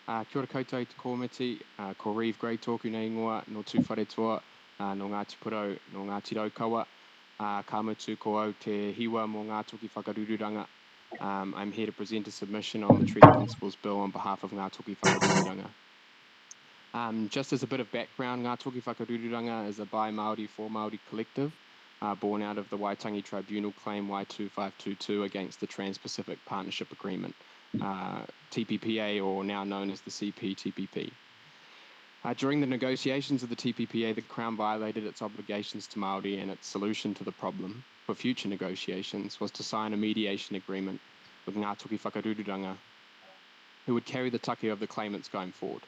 Kia ora koutou te komiti, ko Rhieve Grey tōku nei ingoa, no tū whare toa, no Ngāti Porou, no Ngāti Raukawa, ka mutu ko au te hiwa mō ngā toki whakarururanga. I'm here to present a submission on the Treaty Principles Bill on behalf of Ngā Toki Whakarururanga. Just as a bit of background, Ngā Toki Whakarururanga is a by Māori for Māori collective born out of the Waitangi Tribunal Claim Y2522 against the Trans-Pacific Partnership Agreement, TPPA, or now known as the CPTPP. During the negotiations of the TPPA, the Crown violated its obligations to Māori, and its solution to the problem for future negotiations was to sign a mediation agreement with Ngā Toki Whakarururanga, who would carry the take of the claimants going forward.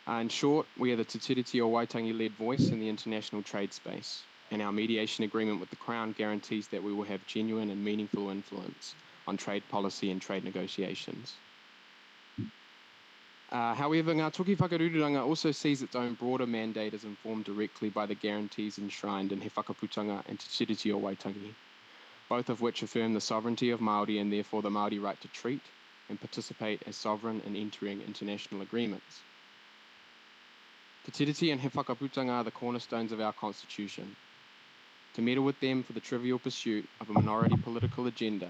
In short, we are the Te Tiriti o Waitangi-led voice in the international trade space, and our mediation agreement with the Crown guarantees that we will have genuine and meaningful influence on trade policy and trade negotiations. However, Ngā Toki Whakarururanga also sees its own broader mandate as informed directly by the guarantees enshrined in He Whakaputanga and Te Tiriti o Waitangi, both of which affirm the sovereignty of Māori and therefore the Māori right to treat and participate as sovereign in entering international agreements. Te Tiriti and He Whakaputanga are the cornerstones of our constitution. To meddle with them for the trivial pursuit of a minority political agenda,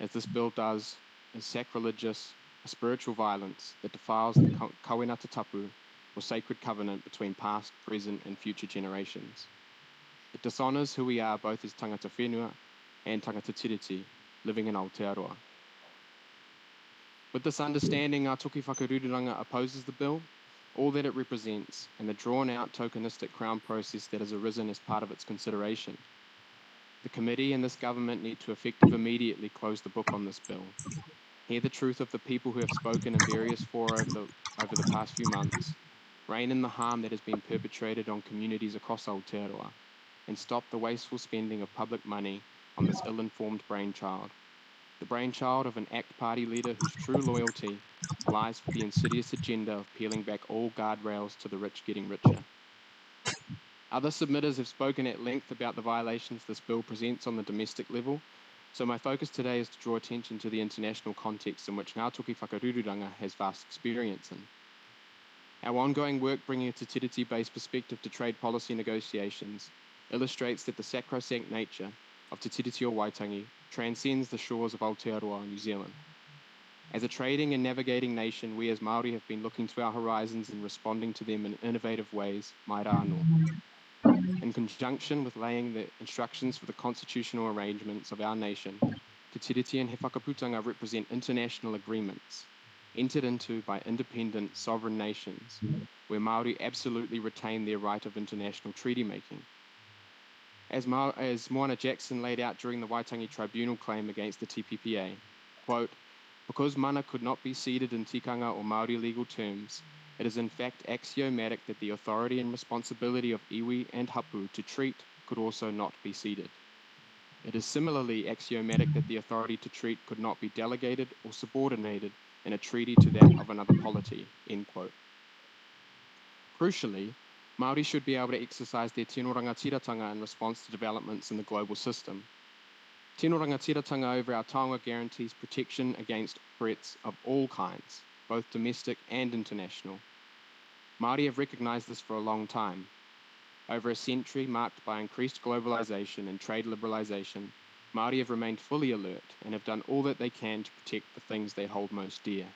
as this bill does, is sacrilegious, a spiritual violence that defiles the kawinata tapu, or sacred covenant between past, present and future generations. It dishonours who we are both as tangata whenua and tangata tiriti, living in Aotearoa. With this understanding, Ngā Toki Whakarururanga opposes the bill, all that it represents, and the drawn-out tokenistic Crown process that has arisen as part of its consideration. The committee and this government need to effectively immediately close the book on this bill, hear the truth of the people who have spoken in various fora over the past few months, rein in the harm that has been perpetrated on communities across Aotearoa, and stop the wasteful spending of public money on this ill-informed brainchild, the brainchild of an ACT Party leader whose true loyalty lies for the insidious agenda of peeling back all guardrails to the rich getting richer. Other submitters have spoken at length about the violations this bill presents on the domestic level, so my focus today is to draw attention to the international context in which Ngā Toki Whakarururanga has vast experience in. Our ongoing work bringing a Te Tiriti-based perspective to trade policy negotiations illustrates that the sacrosanct nature of Te Tiriti o Waitangi transcends the shores of Aotearoa, New Zealand. As a trading and navigating nation, we as Māori have been looking to our horizons and responding to them in innovative ways, mai rā anō. In conjunction with laying the instructions for the constitutional arrangements of our nation, Te Tiriti and He Whakaputanga represent international agreements entered into by independent sovereign nations, where Māori absolutely retain their right of international treaty making. As Moana Jackson laid out during the Waitangi Tribunal claim against the TPPA, quote, "Because mana could not be ceded in tikanga or Māori legal terms, it is in fact axiomatic that the authority and responsibility of iwi and hapu to treat could also not be ceded. It is similarly axiomatic that the authority to treat could not be delegated or subordinated in a treaty to that of another polity," end quote. Crucially, Māori should be able to exercise their tino rangatiratanga in response to developments in the global system. Tino rangatiratanga over our taonga guarantees protection against threats of all kinds, both domestic and international. Māori have recognised this for a long time. Over a century marked by increased globalisation and trade liberalisation, Māori have remained fully alert and have done all that they can to protect the things they hold most dear.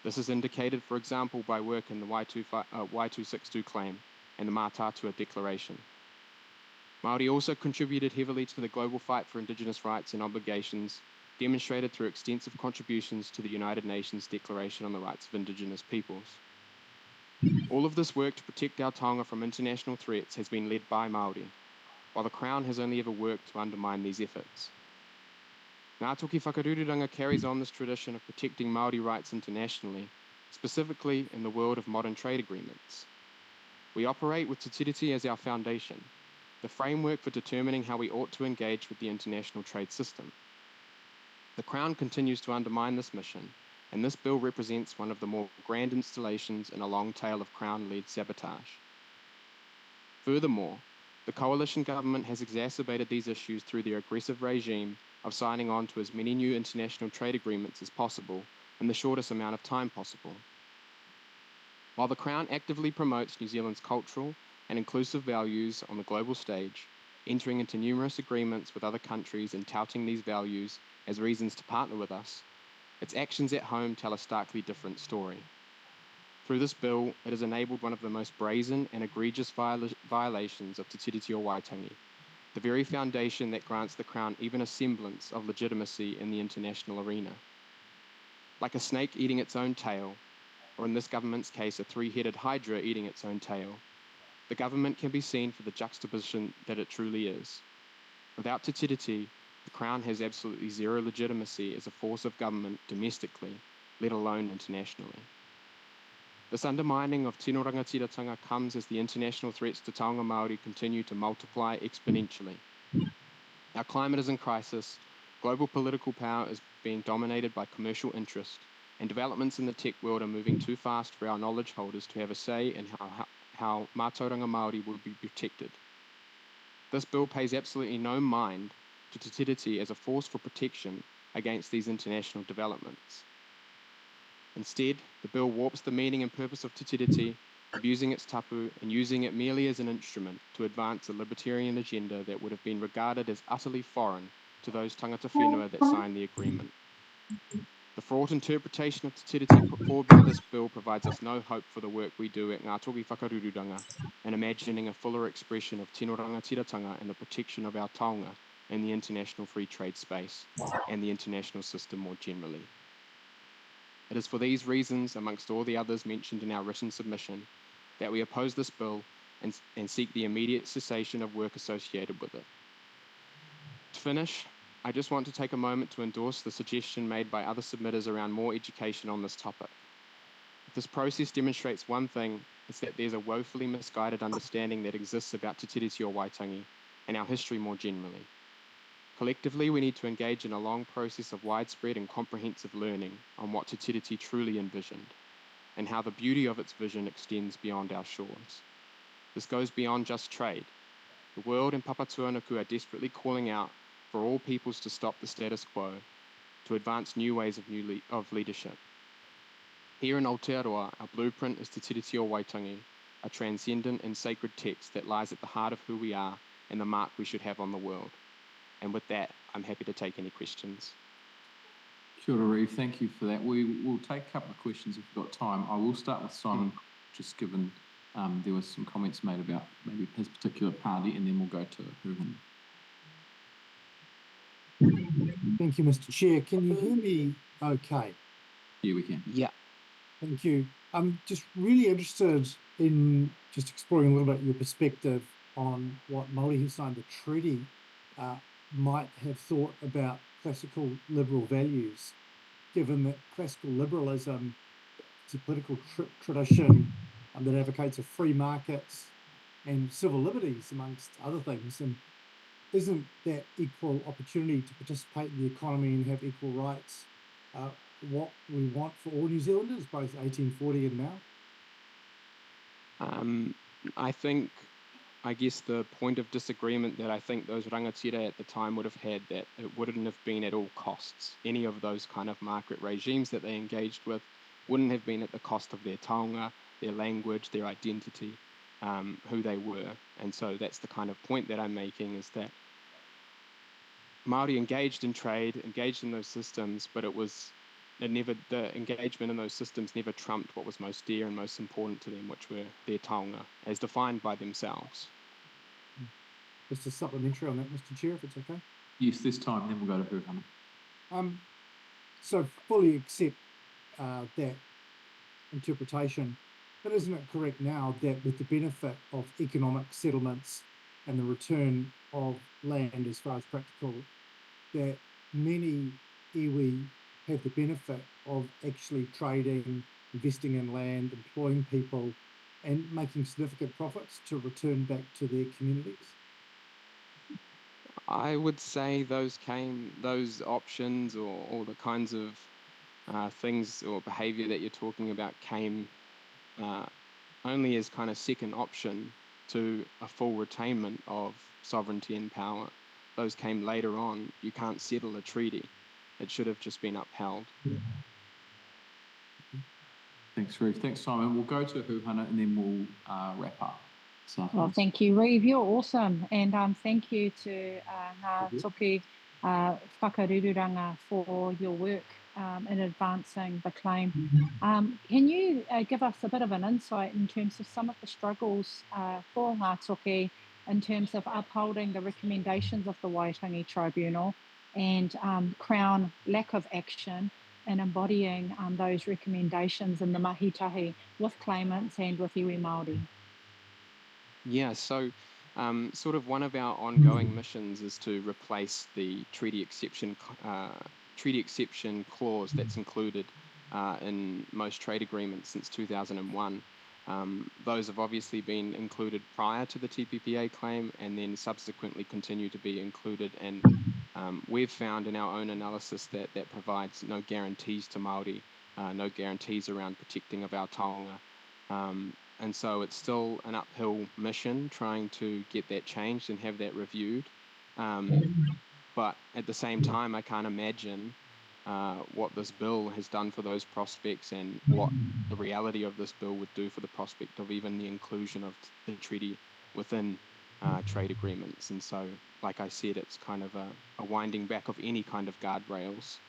This is indicated, for example, by work in the Y262 claim and the Mātātua Declaration. Māori also contributed heavily to the global fight for Indigenous rights and obligations, demonstrated through extensive contributions to the United Nations Declaration on the Rights of Indigenous Peoples. All of this work to protect our taonga from international threats has been led by Māori, while the Crown has only ever worked to undermine these efforts. Ngā Toki Whakarururanga carries on this tradition of protecting Māori rights internationally, specifically in the world of modern trade agreements. We operate with Te Tiriti as our foundation, the framework for determining how we ought to engage with the international trade system. The Crown continues to undermine this mission, and this bill represents one of the more grand installations in a long tail of Crown-led sabotage. Furthermore, the coalition government has exacerbated these issues through their aggressive regime of signing on to as many new international trade agreements as possible in the shortest amount of time possible, While the Crown actively promotes New Zealand's cultural and inclusive values on the global stage, entering into numerous agreements with other countries and touting these values as reasons to partner with us, its actions at home tell a starkly different story. Through this bill, it has enabled one of the most brazen and egregious violations of Te Tiriti o Waitangi, the very foundation that grants the Crown even a semblance of legitimacy in the international arena. Like a snake eating its own tail, or in this government's case, a three-headed hydra eating its own tail, the government can be seen for the juxtaposition that it truly is. Without Te Tiriti, the Crown has absolutely zero legitimacy as a force of government domestically, let alone internationally. This undermining of tino rangatiratanga comes as the international threats to taonga Māori continue to multiply exponentially. Our climate is in crisis, global political power is being dominated by commercial interest, and developments in the tech world are moving too fast for our knowledge holders to have a say in how mātauranga Māori will be protected. This bill pays absolutely no mind to Te Tiriti as a force for protection against these international developments. Instead, the bill warps the meaning and purpose of Te Tiriti, abusing its tapu and using it merely as an instrument to advance a libertarian agenda that would have been regarded as utterly foreign to those tangata whenua that signed the agreement. The fraught interpretation of Te Tiriti put forward by this bill provides us no hope for the work we do at Ngā Toki Whakarururanga in imagining a fuller expression of tino rangatiratanga and the protection of our taonga in the international free trade space and the international system more generally. It is for these reasons, amongst all the others mentioned in our written submission, that we oppose this bill and seek the immediate cessation of work associated with it. To finish, I just want to take a moment to endorse the suggestion made by other submitters around more education on this topic. If this process demonstrates one thing, it's that there's a woefully misguided understanding that exists about Te Tiriti o Waitangi and our history more generally. Collectively, we need to engage in a long process of widespread and comprehensive learning on what Te Tiriti truly envisioned, and how the beauty of its vision extends beyond our shores. This goes beyond just trade. The world and Papatūānuku are desperately calling out for all peoples to stop the status quo, to advance new ways of leadership. Here in Aotearoa, our blueprint is Te Tiriti o Waitangi, a transcendent and sacred text that lies at the heart of who we are and the mark we should have on the world. And with that, I'm happy to take any questions. Kia ora, Rhieve. Thank you for that. We will take a couple of questions if we've got time. I will start with Simon, just given there were some comments made about maybe his particular party, and then we'll go to Ruben. Thank you, Mr. Chair. Can you hear me okay? Yeah, we can. Yeah. Thank you. I'm just really interested in just exploring a little bit your perspective on what Māori who signed the treaty might have thought about classical liberal values, given that classical liberalism is a political tradition that advocates of free markets and civil liberties, amongst other things. And isn't that equal opportunity to participate in the economy and have equal rights what we want for all New Zealanders, both 1840 and now? I guess the point of disagreement that I think those rangatira at the time would have had, that it wouldn't have been at all costs. Any of those kind of market regimes that they engaged with wouldn't have been at the cost of their taonga, their language, their identity, who they were. And so that's the kind of point that I'm making, is that Māori engaged in trade, engaged in those systems, but the engagement in those systems never trumped what was most dear and most important to them, which were their taonga, as defined by themselves. Just a supplementary on that, Mr. Chair, if it's okay. Yes, this time, then we'll go to Ruben. So fully accept that interpretation, but isn't it correct now that with the benefit of economic settlements and the return of land as far as practical, that many iwi have the benefit of actually trading, investing in land, employing people, and making significant profits to return back to their communities? I would say those options or the kinds of things or behaviour that you're talking about came only as kind of second option to a full retainment of sovereignty and power. Those came later on. You can't settle a treaty. It should have just been upheld. Thanks, Rhieve. Thanks, Simon. We'll go to Huhana and then we'll wrap up. Well, thank you, Rhieve. You're awesome. And thank you to Ngā Toki Whakarururanga for your work in advancing the claim. Can you give us a bit of an insight in terms of some of the struggles for Ngā Toki in terms of upholding the recommendations of the Waitangi Tribunal and Crown lack of action in embodying those recommendations in the mahitahi with claimants and with iwi Māori? Yeah, so sort of one of our ongoing missions is to replace the treaty exception clause that's included in most trade agreements since 2001. Those have obviously been included prior to the TPPA claim and then subsequently continue to be included. And we've found in our own analysis that that provides no guarantees to Māori, no guarantees around protecting of our taonga. And so it's still an uphill mission trying to get that changed and have that reviewed. But at the same time, I can't imagine what this bill has done for those prospects and what the reality of this bill would do for the prospect of even the inclusion of the treaty within trade agreements. And so, like I said, it's kind of a winding back of any kind of guardrails.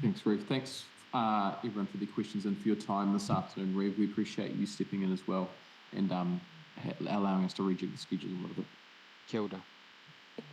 Thanks, Rhieve. Thanks, everyone, for the questions and for your time this afternoon, Rhieve. We appreciate you stepping in as well and allowing us to rejig the schedule a little bit. Kia ora.